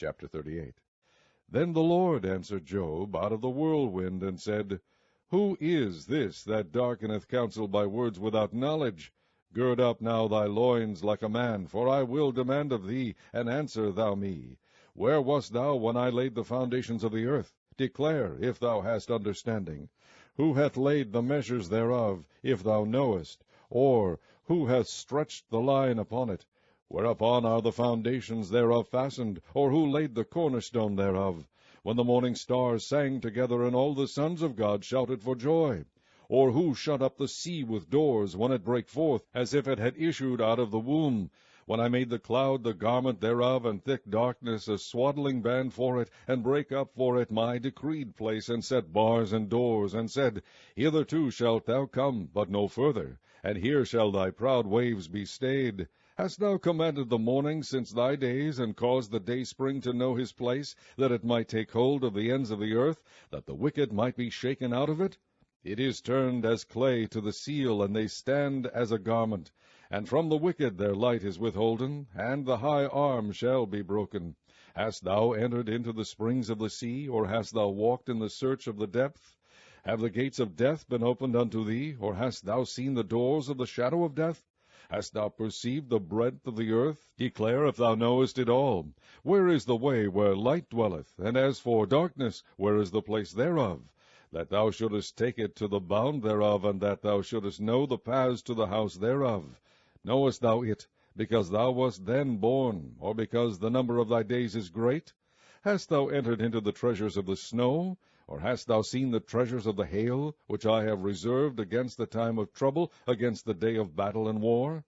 Chapter 38. Then the Lord answered Job out of the whirlwind, and said, Who is this that darkeneth counsel by words without knowledge? Gird up now thy loins like a man, for I will demand of thee, and answer thou me. Where wast thou when I laid the foundations of the earth? Declare, if thou hast understanding. Who hath laid the measures thereof, if thou knowest? Or who hath stretched the line upon it? Whereupon are the foundations thereof fastened? Or who laid the cornerstone thereof? When the morning stars sang together, and all the sons of God shouted for joy? Or who shut up the sea with doors, when it brake forth, as if it had issued out of the womb? When I made the cloud the garment thereof, and thick darkness a swaddlingband for it, and brake up for it my decreed place, and set bars and doors, and said, Hitherto shalt thou come, but no further, and here shall thy proud waves be stayed. Hast thou commanded the morning since thy days, and caused the dayspring to know his place, that it might take hold of the ends of the earth, that the wicked might be shaken out of it? It is turned as clay to the seal, and they stand as a garment. And from the wicked their light is withholden, and the high arm shall be broken. Hast thou entered into the springs of the sea, or hast thou walked in the search of the depth? Have the gates of death been opened unto thee, or hast thou seen the doors of the shadow of death? Hast thou perceived the breadth of the earth? Declare if thou knowest it all. Where is the way where light dwelleth? And as for darkness, where is the place thereof? That thou shouldest take it to the bound thereof, and that thou shouldest know the paths to the house thereof. Knowest thou it, because thou wast then born, or because the number of thy days is great? Hast thou entered into the treasures of the snow? Or hast thou seen the treasures of the hail, which I have reserved against the time of trouble, against the day of battle and war?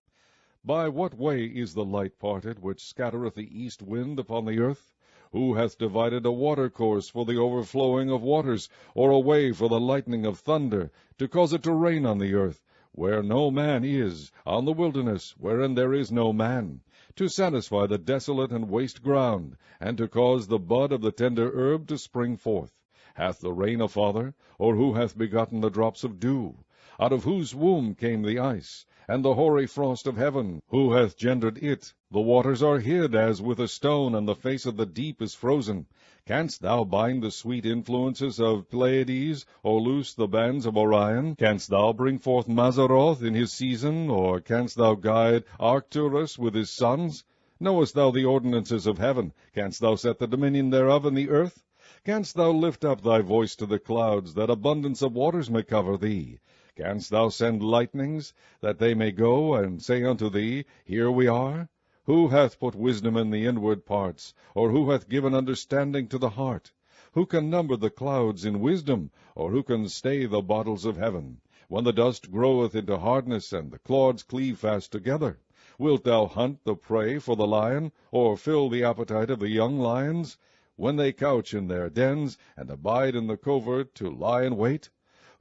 By what way is the light parted, which scattereth the east wind upon the earth? Who hath divided a watercourse for the overflowing of waters, or a way for the lightning of thunder, to cause it to rain on the earth, where no man is, on the wilderness, wherein there is no man, to satisfy the desolate and waste ground, and to cause the bud of the tender herb to spring forth? Hath the rain a father, or who hath begotten the drops of dew? Out of whose womb came the ice, and the hoary frost of heaven? Who hath gendered it? The waters are hid as with a stone, and the face of the deep is frozen. Canst thou bind the sweet influences of Pleiades, or loose the bands of Orion? Canst thou bring forth Mazzaroth in his season, or canst thou guide Arcturus with his sons? Knowest thou the ordinances of heaven? Canst thou set the dominion thereof in the earth? Canst thou lift up thy voice to the clouds, that abundance of waters may cover thee? Canst thou send lightnings, that they may go and say unto thee, Here we are? Who hath put wisdom in the inward parts, or who hath given understanding to the heart? Who can number the clouds in wisdom, or who can stay the bottles of heaven? When the dust groweth into hardness, and the clods cleave fast together, wilt thou hunt the prey for the lion, or fill the appetite of the young lions? When they couch in their dens, and abide in the covert to lie in wait?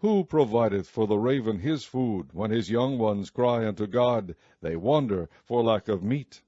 Who provideth for the raven his food, when his young ones cry unto God? They wander for lack of meat.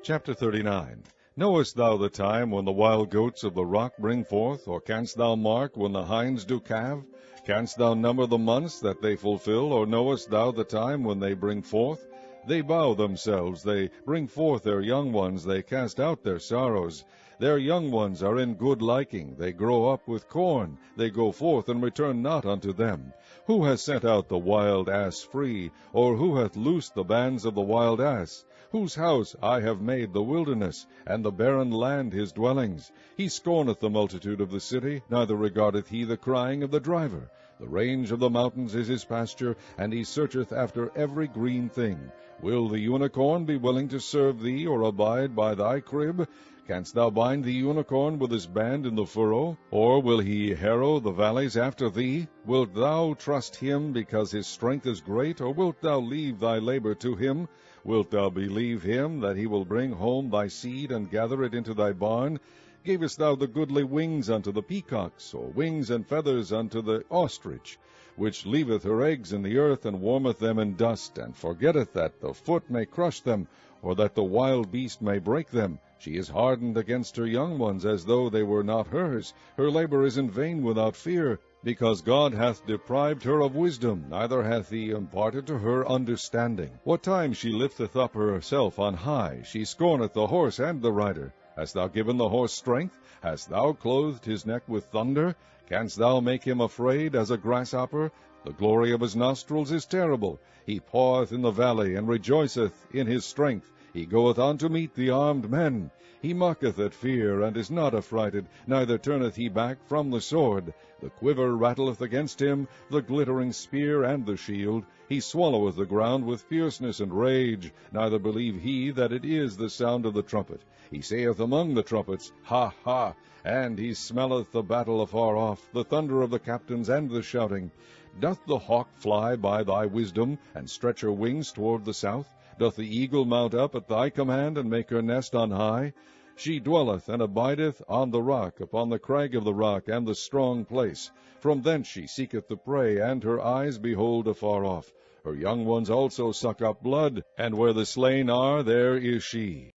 Chapter 39. Knowest thou the time when the wild goats of the rock bring forth, or canst thou mark when the hinds do calve? Canst thou number the months that they fulfill, or knowest thou the time when they bring forth? They bow themselves, they bring forth their young ones, they cast out their sorrows. Their young ones are in good liking, they grow up with corn, they go forth and return not unto them. Who hath sent out the wild ass free, or who hath loosed the bands of the wild ass? Whose house I have made the wilderness, and the barren land his dwellings. He scorneth the multitude of the city, neither regardeth he the crying of the driver. The range of the mountains is his pasture, and he searcheth after every green thing. Will the unicorn be willing to serve thee, or abide by thy crib? Canst thou bind the unicorn with his band in the furrow? Or will he harrow the valleys after thee? Wilt thou trust him because his strength is great, or wilt thou leave thy labor to him? Wilt thou believe him, that he will bring home thy seed, and gather it into thy barn? Gavest thou the goodly wings unto the peacocks, or wings and feathers unto the ostrich, which leaveth her eggs in the earth, and warmeth them in dust, and forgetteth that the foot may crush them, or that the wild beast may break them? She is hardened against her young ones, as though they were not hers. Her labor is in vain without fear. because God hath deprived her of wisdom, neither hath he imparted to her understanding. What time she lifteth up herself on high, she scorneth the horse and the rider. Hast thou given the horse strength? Hast thou clothed his neck with thunder? Canst thou make him afraid as a grasshopper? The glory of his nostrils is terrible. He paweth in the valley, and rejoiceth in his strength. He goeth on to meet the armed men. He mocketh at fear, and is not affrighted, neither turneth he back from the sword. The quiver rattleth against him, the glittering spear and the shield. He swalloweth the ground with fierceness and rage, neither believe he that it is the sound of the trumpet. He saith among the trumpets, Ha, ha! And he smelleth the battle afar off, the thunder of the captains and the shouting. Doth the hawk fly by thy wisdom, and stretch her wings toward the south? Doth the eagle mount up at thy command, and make her nest on high? She dwelleth and abideth on the rock, upon the crag of the rock, and the strong place. From thence she seeketh the prey, and her eyes behold afar off. Her young ones also suck up blood, and where the slain are, there is she.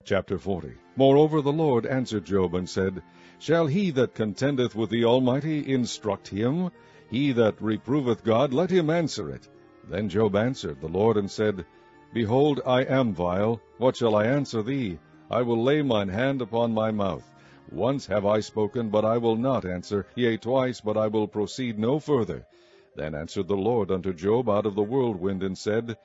Chapter 40. Moreover the Lord answered Job, and said, Shall he that contendeth with the Almighty instruct him? He that reproveth God, let him answer it. Then Job answered the Lord, and said, Behold, I am vile. What shall I answer thee? I will lay mine hand upon my mouth. Once have I spoken, but I will not answer, yea, twice, but I will proceed no further. Then answered the Lord unto Job out of the whirlwind, and said,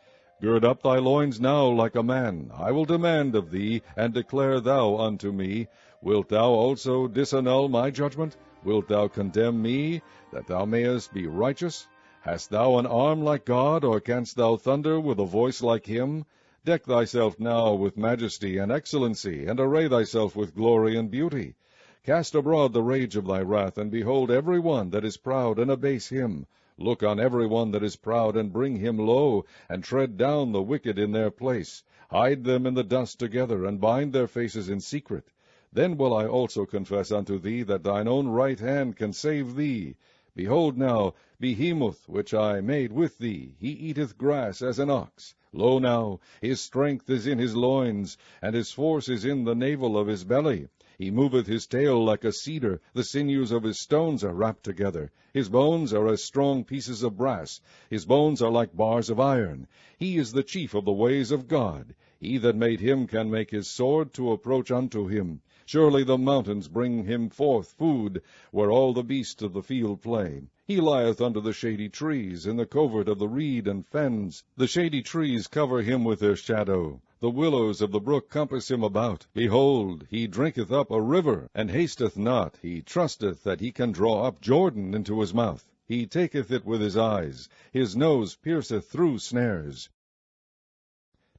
Gird up thy loins now like a man. I will demand of thee, and declare thou unto me. Wilt thou also disannul my judgment? Wilt thou condemn me, that thou mayest be righteous? Hast thou an arm like God, or canst thou thunder with a voice like him? Deck thyself now with majesty and excellency, and array thyself with glory and beauty. Cast abroad the rage of thy wrath, and behold every one that is proud, and abase him. Look on every one that is proud, and bring him low, and tread down the wicked in their place. Hide them in the dust together, and bind their faces in secret. Then will I also confess unto thee that thine own right hand can save thee. Behold now, Behemoth, which I made with thee, he eateth grass as an ox. Lo now, his strength is in his loins, and his force is in the navel of his belly. He moveth his tail like a cedar, the sinews of his stones are wrapped together. His bones are as strong pieces of brass, his bones are like bars of iron. He is the chief of the ways of God. He that made him can make his sword to approach unto him. Surely the mountains bring him forth food, where all the beasts of the field play. He lieth under the shady trees, in the covert of the reed and fens. The shady trees cover him with their shadow. The willows of the brook compass him about. Behold, he drinketh up a river, and hasteth not. He trusteth that he can draw up Jordan into his mouth. He taketh it with his eyes. His nose pierceth through snares.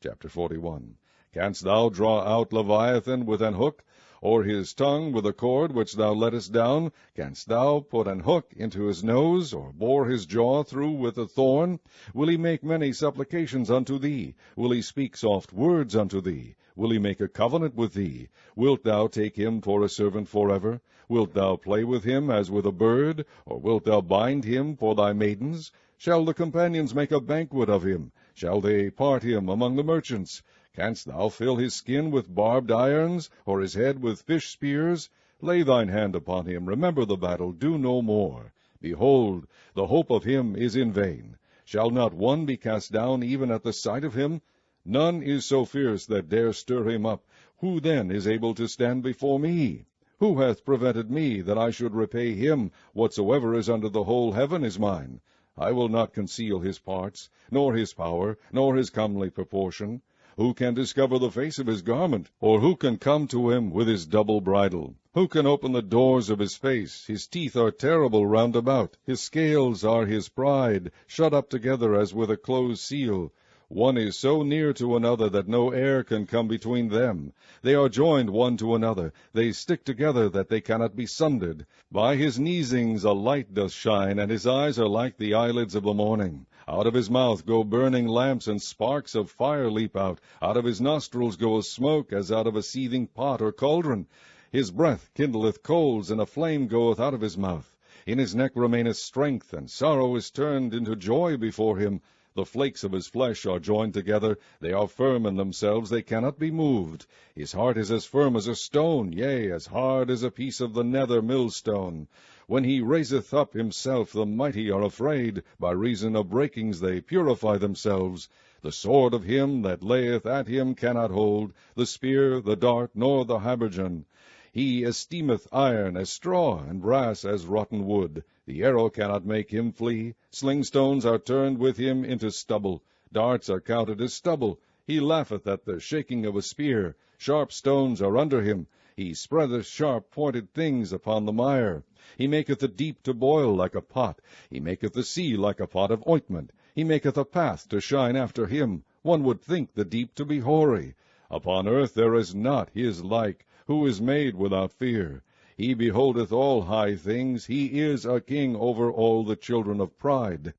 Chapter 41. Canst thou draw out Leviathan with an hook, or his tongue with a cord which thou lettest down? Canst thou put an hook into his nose, or bore his jaw through with a thorn? Will he make many supplications unto thee? Will he speak soft words unto thee? Will he make a covenant with thee? Wilt thou take him for a servant forever? Wilt thou play with him as with a bird? Or wilt thou bind him for thy maidens? Shall the companions make a banquet of him? Shall they part him among the merchants? Canst thou fill his skin with barbed irons, or his head with fish spears? Lay thine hand upon him, remember the battle, do no more. Behold, the hope of him is in vain. Shall not one be cast down even at the sight of him? None is so fierce that dare stir him up. Who then is able to stand before me? Who hath prevented me, that I should repay him? Whatsoever is under the whole heaven is mine. I will not conceal his parts, nor his power, nor his comely proportion. Who can discover the face of his garment? Or who can come to him with his double bridle? Who can open the doors of his face? His teeth are terrible round about. His scales are his pride, shut up together as with a closed seal. One is so near to another that no air can come between them. They are joined one to another. They stick together that they cannot be sundered. By his neesings a light doth shine, and his eyes are like the eyelids of the morning. Out of his mouth go burning lamps, and sparks of fire leap out. Out of his nostrils goeth smoke, as out of a seething pot or cauldron. His breath kindleth coals, and a flame goeth out of his mouth. In his neck remaineth strength, and sorrow is turned into joy before him. The flakes of his flesh are joined together. They are firm in themselves, they cannot be moved. His heart is as firm as a stone, yea, as hard as a piece of the nether millstone. When he raiseth up himself, the mighty are afraid. By reason of breakings they purify themselves. The sword of him that layeth at him cannot hold, the spear, the dart, nor the habergeon. He esteemeth iron as straw, and brass as rotten wood. The arrow cannot make him flee. Slingstones are turned with him into stubble. Darts are counted as stubble. He laugheth at the shaking of a spear. Sharp stones are under him. He spreadeth sharp-pointed things upon the mire. He maketh the deep to boil like a pot. He maketh the sea like a pot of ointment. He maketh a path to shine after him. One would think the deep to be hoary. Upon earth there is not his like, who is made without fear. He beholdeth all high things. He is a king over all the children of pride.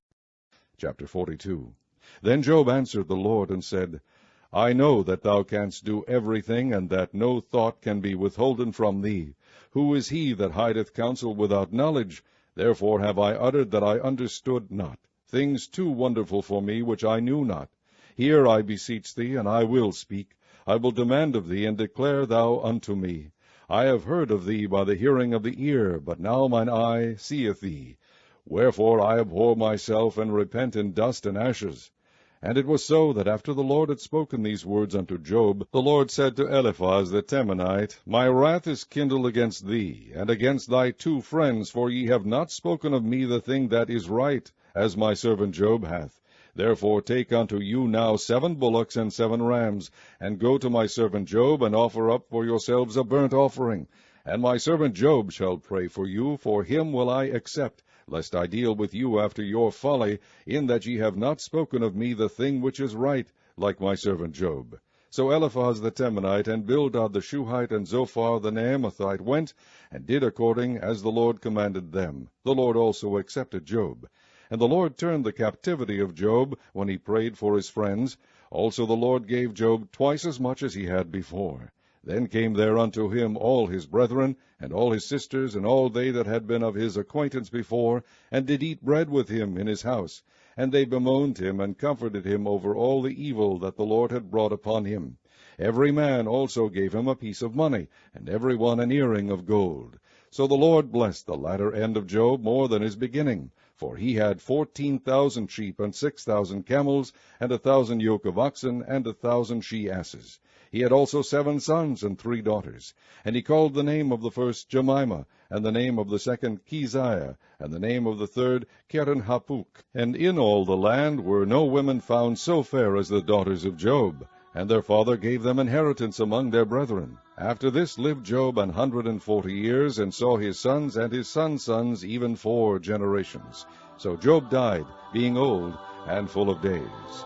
Chapter 42. Then Job answered the Lord, and said, I know that thou canst do everything, and that no thought can be withholden from thee. Who is he that hideth counsel without knowledge? Therefore have I uttered that I understood not, things too wonderful for me which I knew not. Hear, I beseech thee, and I will speak. I will demand of thee, and declare thou unto me. I have heard of thee by the hearing of the ear, but now mine eye seeth thee. Wherefore I abhor myself, and repent in dust and ashes. And it was so, that after the Lord had spoken these words unto Job, the Lord said to Eliphaz the Temanite, My wrath is kindled against thee, and against thy 2 friends, for ye have not spoken of me the thing that is right, as my servant Job hath. Therefore take unto you now 7 bullocks and 7 rams, and go to my servant Job, and offer up for yourselves a burnt offering. And my servant Job shall pray for you, for him will I accept, lest I deal with you after your folly, in that ye have not spoken of me the thing which is right, like my servant Job. So Eliphaz the Temanite, and Bildad the Shuhite, and Zophar the Naamathite went, and did according as the Lord commanded them. The Lord also accepted Job. And the Lord turned the captivity of Job, when he prayed for his friends. Also the Lord gave Job twice as much as he had before. Then came there unto him all his brethren, and all his sisters, and all they that had been of his acquaintance before, and did eat bread with him in his house. And they bemoaned him, and comforted him over all the evil that the Lord had brought upon him. Every man also gave him a piece of money, and every one an earring of gold. So the Lord blessed the latter end of Job more than his beginning. For he had 14,000 sheep, and 6,000 camels, and 1,000 yoke of oxen, and 1,000 she-asses. He had also 7 sons and 3 daughters. And he called the name of the first Jemimah, and the name of the second Keziah, and the name of the third Keren-hapuk. And in all the land were no women found so fair as the daughters of Job. And their father gave them inheritance among their brethren. After this lived Job 140 years, and saw his sons and his sons' sons, even 4 generations. So Job died, being old and full of days.